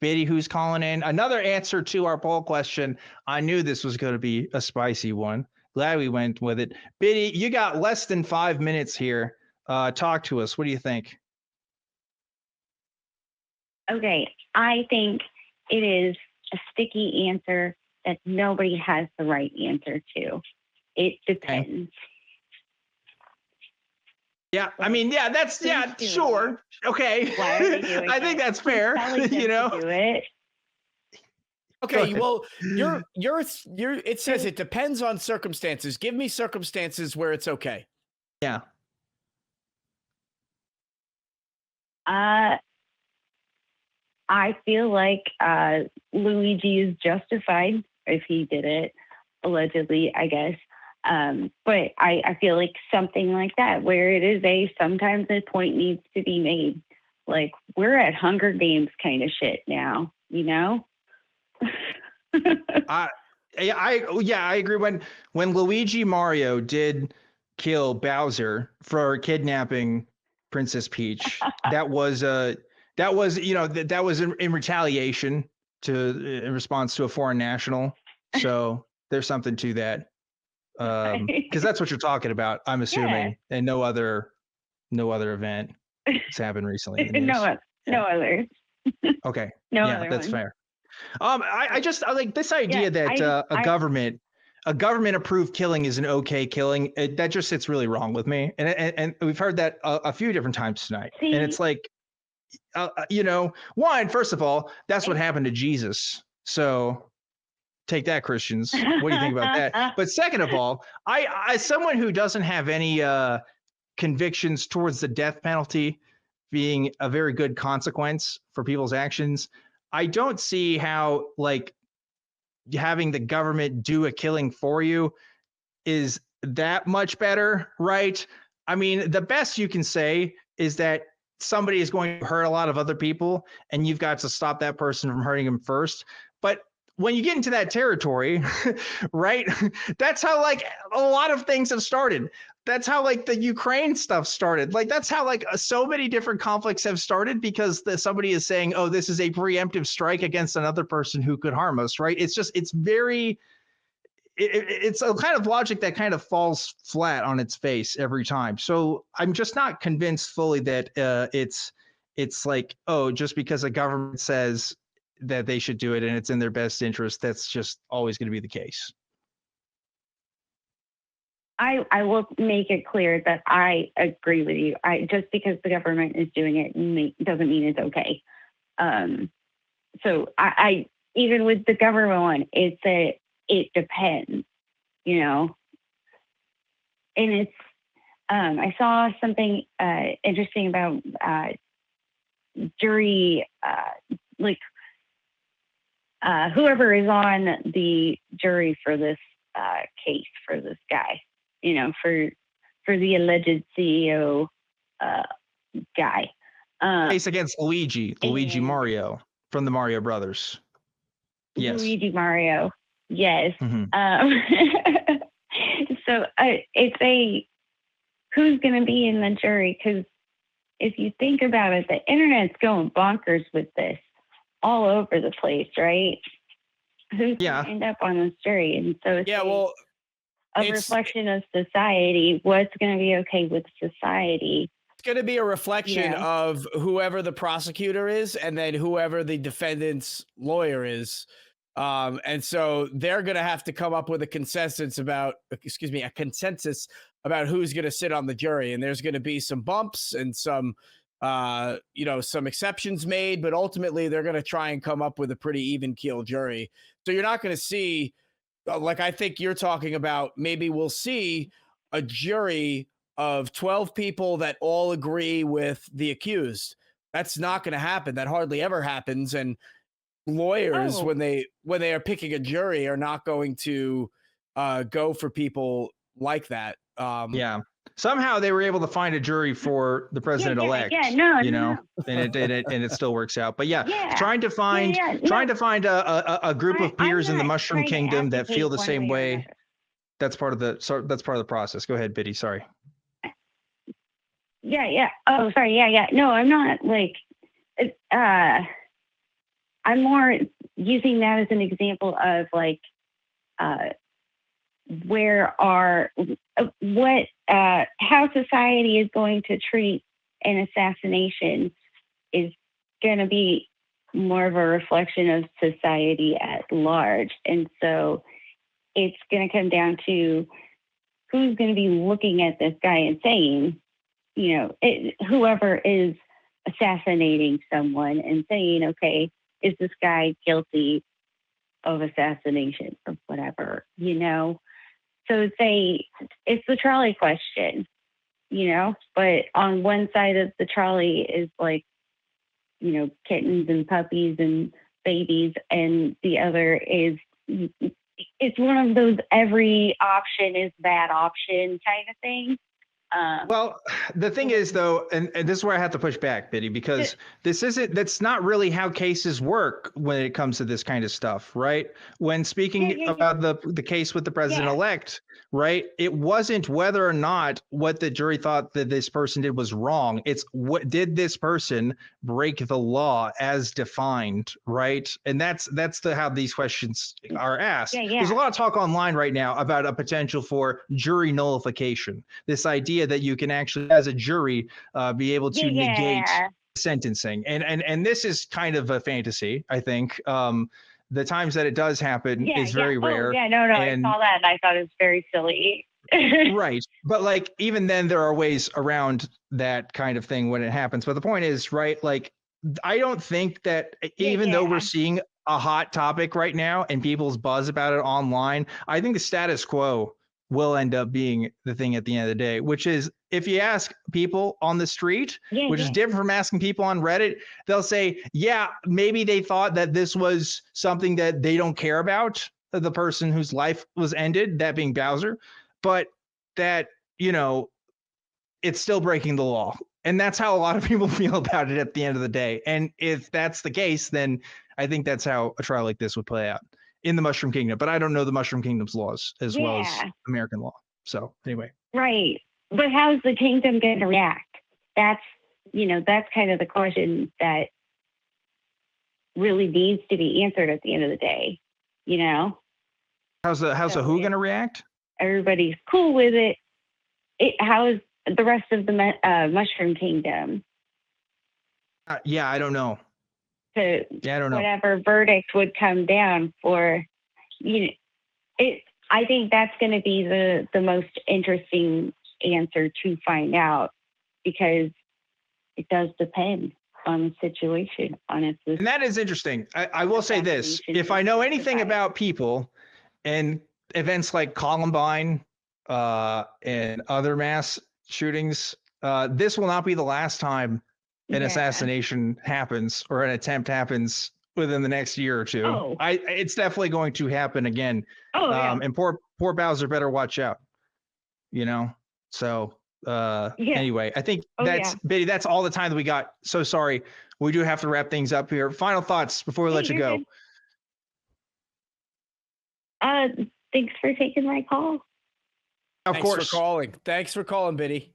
Biddy, who's calling in. Another answer to our poll question. I knew this was going to be a spicy one. Glad we went with it. Biddy, you got less than 5 minutes here. Talk to us. What do you think? Okay, I think it is a sticky answer that nobody has the right answer to. It depends. Okay. Yeah, I mean, yeah, that's sure. Okay. Why are they doing I think that's fair. You know, do it. Okay, well, it says it depends on circumstances. Give me circumstances where it's okay. Yeah. I feel like Luigi is justified if he did it, allegedly, I guess. But I feel like something like that, where it is sometimes a point needs to be made. Like, we're at Hunger Games kind of shit now, you know? I agree. When Luigi Mario did kill Bowser for kidnapping Princess Peach, that was in retaliation in response to a foreign national. So there's something to that. Because that's what you're talking about, I'm assuming, and no other event that's happened recently. In the news. No other. Okay. No yeah, other that's one. fair. I like this idea that a government approved killing is an okay killing. That just sits really wrong with me, and we've heard that a few different times tonight. And it's like, first of all, that's what happened to Jesus. So take that, Christians. What do you think about that? But second of all, I as someone who doesn't have any convictions towards the death penalty being a very good consequence for people's actions, I don't see how like having the government do a killing for you is that much better, right? I mean, the best you can say is that somebody is going to hurt a lot of other people and you've got to stop that person from hurting them first. But when you get into that territory, right, that's how like a lot of things have started. That's how like the Ukraine stuff started. Like that's how like so many different conflicts have started because somebody is saying, oh, this is a preemptive strike against another person who could harm us, right? It's a kind of logic that kind of falls flat on its face every time. So I'm just not convinced fully that it's like, oh, just because a government says that they should do it and it's in their best interest, that's just always going to be the case. I will make it clear that I agree with you. Just because the government is doing it doesn't mean it's okay. So I even with the government one, it depends, you know. And it's I saw something interesting about jury, like whoever is on the jury for this case for this guy, you know, for the alleged CEO guy. Case against Luigi Mario from the Mario Brothers. Yes. Luigi Mario. Yes. Mm-hmm. So it's who's going to be in the jury? Because if you think about it, the internet's going bonkers with this all over the place, right? Who's going to end up on this jury? And so it's a reflection of society. What's going to be okay with society? It's going to be a reflection of whoever the prosecutor is and then whoever the defendant's lawyer is. And so they're going to have to come up with a consensus about who's going to sit on the jury. And there's going to be some bumps and some exceptions made, but ultimately they're going to try and come up with a pretty even keel jury. So you're not going to see, like I think you're talking about, maybe we'll see a jury of 12 people that all agree with the accused. That's not going to happen. That hardly ever happens. And lawyers, when they are picking a jury, are not going to go for people like that. Somehow they were able to find a jury for the president-elect. And it still works out. But trying to find a group of peers in the Mushroom Kingdom that feel the same way. That's part of the process. Go ahead, Biddy. Sorry. Yeah. Oh, sorry. Yeah. No, I'm not like. I'm more using that as an example of like how society is going to treat an assassination is going to be more of a reflection of society at large. And so it's going to come down to who's going to be looking at this guy and saying, whoever is assassinating someone and saying, okay, is this guy guilty of assassination or whatever, So it's the trolley question, but on one side of the trolley is like, kittens and puppies and babies, and the other is, it's one of those every option is bad option kind of thing. Well, the thing is, though, and this is where I have to push back, Biddy, because that's not really how cases work when it comes to this kind of stuff, right? When speaking about the case with the president-elect, right, it wasn't whether or not what the jury thought that this person did was wrong. It's what did this person break the law as defined, right? And that's how these questions are asked. There's a lot of talk online right now about a potential for jury nullification. This idea that you can actually, as a jury, be able to negate sentencing, and this is kind of a fantasy. I think the times that it does happen is very rare. I saw that and I thought it was very silly. Right, but like even then, there are ways around that kind of thing when it happens. But the point is, right, like I don't think that even though we're seeing a hot topic right now and people's buzz about it online, I think the status quo will end up being the thing at the end of the day, which is if you ask people on the street, which is different from asking people on Reddit, they'll say, yeah, maybe they thought that this was something that they don't care about, the person whose life was ended, that being Bowser, but that, it's still breaking the law. And that's how a lot of people feel about it at the end of the day. And if that's the case, then I think that's how a trial like this would play out in the Mushroom Kingdom. But I don't know the Mushroom Kingdom's laws as well as American law. So anyway. Right. But how's the kingdom going to react? That's kind of the question that really needs to be answered at the end of the day, How's the who going to react? Everybody's cool with it. How is the rest of the Mushroom Kingdom? I don't know. I don't know. Whatever verdict would come down for, I think that's going to be the most interesting answer to find out, because it does depend on the situation. And that is interesting. I will say this: if I know anything about people and events like Columbine and other mass shootings, this will not be the last time an assassination happens or an attempt happens within the next year or two. It's definitely going to happen again. And poor Bowser better watch out. So anyway, I think Biddy, that's all the time that we got. So sorry. We do have to wrap things up here. Final thoughts before we let you go. Thanks for taking my call. Thanks for calling, Biddy.